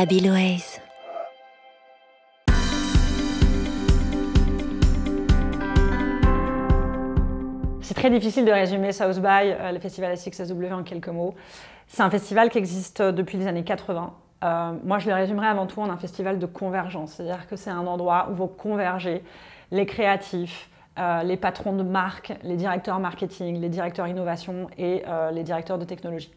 Abilways. C'est très difficile de résumer South by, le festival SXSW, en quelques mots. C'est un festival qui existe depuis les années 80. Moi, je le résumerai avant tout en un festival de convergence. C'est-à-dire que c'est un endroit où vont converger les créatifs, les patrons de marque, les directeurs marketing, les directeurs innovation et les directeurs de technologie.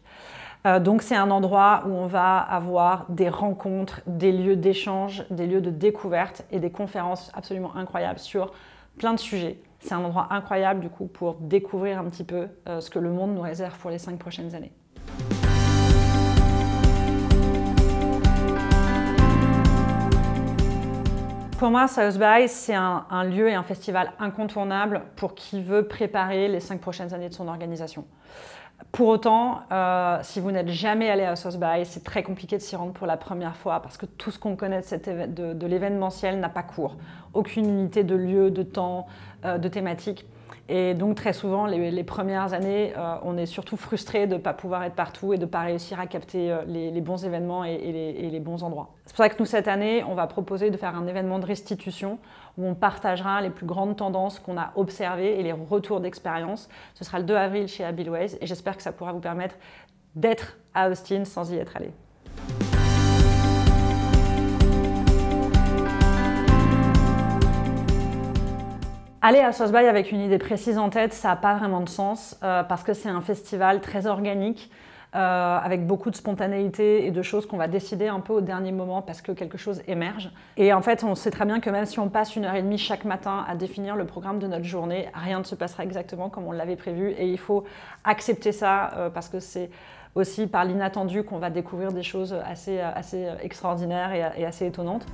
Donc c'est un endroit où on va avoir des rencontres, des lieux d'échange, des lieux de découverte et des conférences absolument incroyables sur plein de sujets. C'est un endroit incroyable du coup pour découvrir un petit peu ce que le monde nous réserve pour les 5 prochaines années. Pour moi, South by, c'est un lieu et un festival incontournable pour qui veut préparer les 5 prochaines années de son organisation. Pour autant, si vous n'êtes jamais allé à South by, c'est très compliqué de s'y rendre pour la première fois parce que tout ce qu'on connaît de l'événementiel n'a pas cours. Aucune unité de lieu, de temps, de thématique. Et donc très souvent, les premières années, on est surtout frustré de ne pas pouvoir être partout et de ne pas réussir à capter les bons événements et les bons endroits. C'est pour ça que nous, cette année, on va proposer de faire un événement de restitution où on partagera les plus grandes tendances qu'on a observées et les retours d'expérience. Ce sera le 2 avril chez Abilways et j'espère que ça pourra vous permettre d'être à Austin sans y être allé. Aller à South by avec une idée précise en tête, ça n'a pas vraiment de sens parce que c'est un festival très organique avec beaucoup de spontanéité et de choses qu'on va décider un peu au dernier moment parce que quelque chose émerge. Et en fait, on sait très bien que même si on passe 1h30 chaque matin à définir le programme de notre journée, rien ne se passera exactement comme on l'avait prévu et il faut accepter ça parce que c'est aussi par l'inattendu qu'on va découvrir des choses assez extraordinaires et assez étonnantes.